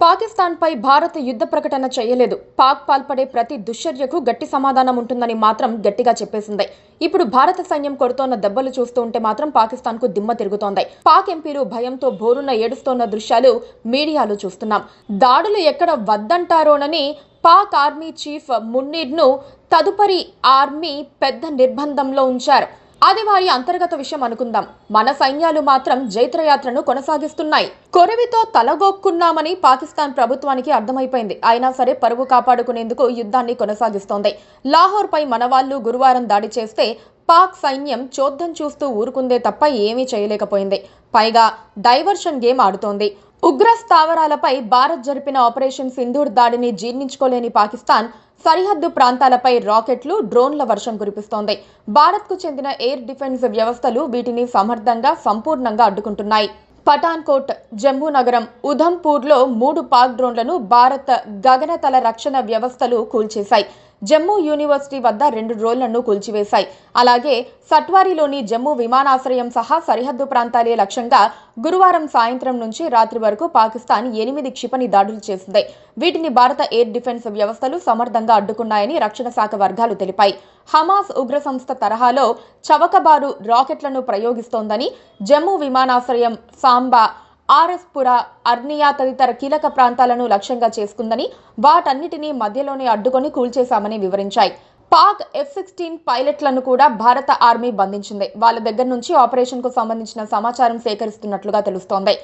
పాకిస్తాన్పై భారత్ యుద్ధ ప్రకటన చేయలేదు. పాక్ పాల్పడే ప్రతి దుశ్చర్యకు గట్టి సమాధానం ఉంటుందని మాత్రం గట్టిగా చెప్పేసింది. ఇప్పుడు భారత సైన్యం కొడుతోన్న దెబ్బలు చూస్తూ ఉంటే మాత్రం పాకిస్తాన్కు దిమ్మ తిరుగుతోంది. పాక్ ఎంపీలు భయంతో బోరున ఏడుస్తోన్న దృశ్యాలు మీడియాలో చూస్తున్నాం. దాడులు ఎక్కడ వద్దంటారోనని పాక్ ఆర్మీ చీఫ్ మున్నీర్ను తదుపరి ఆర్మీ పెద్ద నిర్బంధంలో ఉంచారు. అది వారి అంతర్గత విషయం అనుకుందాం. మన సైన్యాలు మాత్రం జైత్రయాత్రను కొనసాగిస్తున్నాయి. కొరవితో తలగొక్కున్నామని పాకిస్తాన్ ప్రభుత్వానికి అర్థమైపోయింది. అయినా సరే పరువు కాపాడుకునేందుకు యుద్ధాన్ని కొనసాగిస్తోంది. లాహోర్ పై మన వాళ్ళు గురువారం దాడి చేస్తే పాక్ సైన్యం చోద్యం చూస్తూ ఊరుకుందే తప్ప ఏమీ చేయలేకపోయింది. పైగా డైవర్షన్ గేమ్ ఆడుతోంది. ఉగ్ర స్థావరాలపై భారత్ జరిపిన ఆపరేషన్ సింధూర్ దాడిని జీర్ణించుకోలేని పాకిస్తాన్ సరిహద్దు ప్రాంతాలపై రాకెట్లు, డ్రోన్ల వర్షం కురిపిస్తోంది. భారత్కు చెందిన ఎయిర్ డిఫెన్స్ వ్యవస్థలు వీటిని సమర్థంగా, సంపూర్ణంగా అడ్డుకుంటున్నాయి. పఠాన్కోట్, జమ్మూ నగరం, ఉధంపూర్లో 3 పాక్ డ్రోన్లను భారత్ గగనతల రక్షణ వ్యవస్థలు కూల్చేశాయి. జమ్మూ యూనివర్సిటీ వద్ద 2 డ్రోన్లను కూల్చివేశాయి. అలాగే సట్వారీలోని జమ్మూ విమానాశ్రయం సహా సరిహద్దు ప్రాంతాలే లక్ష్యంగా గురువారం సాయంత్రం నుంచి రాత్రి వరకు పాకిస్తాన్ 8 క్షిపణి దాడులు చేసింది. వీటిని భారత ఎయిర్ డిఫెన్స్ వ్యవస్థలు సమర్థంగా అడ్డుకున్నాయని రక్షణ శాఖ వర్గాలు తెలిపాయి. హమాస్ ఉగ్ర సంస్థ తరహాలో చవకబారు రాకెట్లను ప్రయోగిస్తోందని, జమ్మూ విమానాశ్రయం, సాంబా, ఆర్ఎస్పుర, అర్నియా తదితర కీలక ప్రాంతాలను లక్ష్యంగా చేసుకుందని, వాటన్నిటినీ మధ్యలోనే అడ్డుకొని కూల్చేశామని వివరించాయి. పాక్ F-16 పైలట్లను కూడా భారత ఆర్మీ బంధించింది. వాళ్ళ దగ్గర నుంచి ఆపరేషన్ కు సంబంధించిన సమాచారం సేకరిస్తున్నట్లుగా తెలుస్తోంది.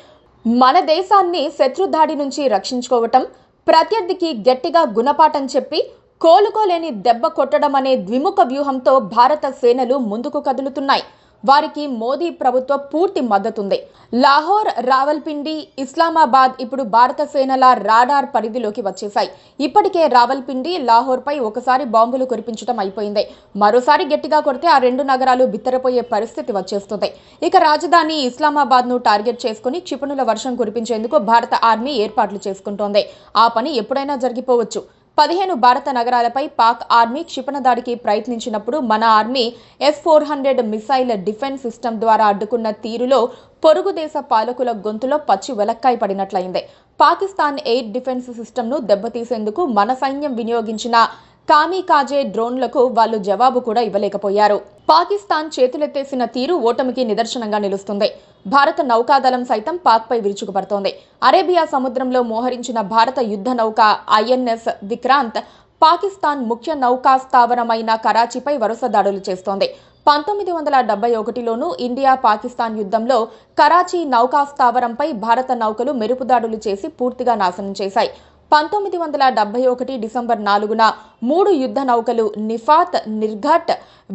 మన దేశాన్ని శత్రుదాడి నుంచి రక్షించుకోవటం, ప్రత్యర్థికి గట్టిగా గుణపాఠం చెప్పి కోలుకోలేని దెబ్బ కొట్టడం అనే ద్విముఖ వ్యూహంతో భారత సేనలు ముందుకు కదులుతున్నాయి. వారికి మోదీ ప్రభుత్వ పూర్తి మద్దతుంది. లాహోర్, రావల్పిండి, ఇస్లామాబాద్ ఇప్పుడు భారత సేనల రాడార్ పరిధిలోకి వచ్చేశాయి. ఇప్పటికే రావల్పిండి, లాహోర్పై ఒకసారి బాంబులు కురిపించడం అయిపోయింది. మరోసారి గట్టిగా కొడితే ఆ 2 నగరాలు బిత్తరపోయే పరిస్థితి వచ్చేస్తుంది. ఇక రాజధాని ఇస్లామాబాద్ను టార్గెట్ చేసుకుని క్షిపణుల వర్షం కురిపించేందుకు భారత ఆర్మీ ఏర్పాట్లు చేసుకుంటోంది. ఆ పని ఎప్పుడైనా జరిగిపోవచ్చు. 15 భారత నగరాలపై పాక్ ఆర్మీ క్షిపణ దాడికి ప్రయత్నించినప్పుడు మన army S-400 missile defence system ద్వారా అడ్డుకున్న తీరులో పొరుగు దేశ పాలకుల గొంతులో పచ్చి వెలక్కాయ పడినట్లయింది. పాకిస్తాన్ ఎయిర్ డిఫెన్స్ సిస్టమ్ను దెబ్బతీసేందుకు మన సైన్యం వినియోగించిన కామికాజే డ్రోన్లకు వాళ్ళు జవాబు కూడా ఇవ్వలేకపోయారు. పాకిస్తాన్ చేతులెత్తేసిన తీరు ఓటమికి నిదర్శనంగా నిలుస్తుంది. భారత నౌకాదళం సైతం పాక్పై విరుచుకుపడుతోంది. అరేబియా సముద్రంలో మోహరించిన భారత యుద్ధ నౌక INS విక్రాంత్ పాకిస్తాన్ ముఖ్య నౌకా స్థావరమైన కరాచీపై వరుస దాడులు చేస్తోంది. 1971లోనూ ఇండియా పాకిస్తాన్ యుద్ధంలో కరాచీ నౌకా స్థావరంపై భారత నౌకలు మెరుపుదాడులు చేసి పూర్తిగా నాశనం చేశాయి. 1971 డిసెంబర్ 4న 3 యుద్ధ నౌకలు నిఫాత్, నిర్ఘట్,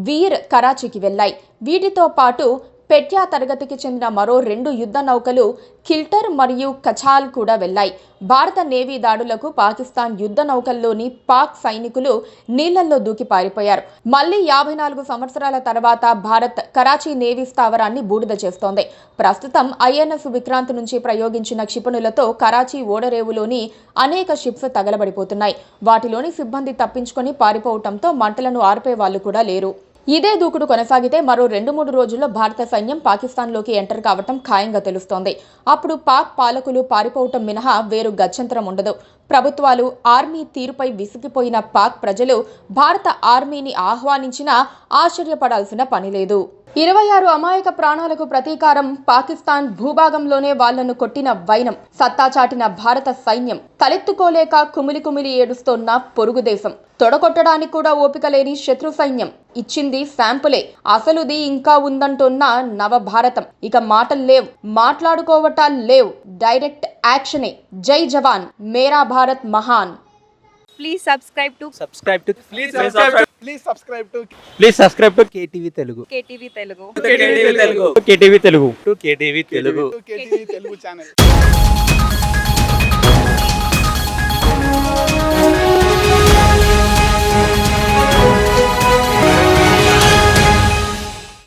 వీర్ కరాచీకి వెళ్లాయి. వీటితో పాటు పెట్యా తరగతికి చెందిన మరో 2 యుద్ధ నౌకలు కిల్టర్ మరియు కచాల్ కూడా వెళ్లాయి. భారత నేవీ దాడులకు పాకిస్తాన్ యుద్ధ నౌకల్లోని పాక్ సైనికులు నీళ్లలో దూకి పారిపోయారు. మళ్లీ 54 సంవత్సరాల తర్వాత భారత్ కరాచీ నేవీ స్థావరాన్ని బూడిద చేస్తోంది. ప్రస్తుతం INS విక్రాంత్ నుంచి ప్రయోగించిన క్షిపణులతో కరాచీ ఓడరేవులోని అనేక షిప్స్ తగలబడిపోతున్నాయి. వాటిలోని సిబ్బంది తప్పించుకొని పారిపోవటంతో మంటలను ఆర్పే వాళ్ళు కూడా లేరు. ఇదే దూకుడు కొనసాగితే మరో 2-3 రోజుల్లో భారత సైన్యం పాకిస్తాన్లోకి ఎంటర్ కావటం ఖాయంగా తెలుస్తోంది. అప్పుడు పాక్ పాలకులు పారిపోవటం మినహా వేరు గత్యంతరం ఉండదు. ప్రభుత్వాలు, ఆర్మీ తీరుపై విసిగిపోయిన పాక్ ప్రజలు భారత ఆర్మీని ఆహ్వానించినా ఆశ్చర్యపడాల్సిన పని లేదు. 26 అమాయక ప్రాణాలకు ప్రతీకారం పాకిస్తాన్ భూభాగంలోనే వాళ్లను కొట్టిన వైనం, సత్తా చాటిన భారత సైన్యం, తలెత్తుకోలేక కుమిలి ఏడుస్తోన్న పొరుగు దేశం, తొడగొట్టడానికి కూడా ఓపిక లేని శత్రు సైన్యం ఇచ్చింది శాంపులే. అసలుది ఇంకా ఉందంటున్న నవభారతం. ఇక మాటలు లేవు, మాట్లాడుకోవటాలు లేవు, డైరెక్ట్ యాక్షనే. జై జవాన్, మేరా భారత్ మహాన్. Please subscribe to KTV Telugu. KTV Telugu. KTV Telugu channel.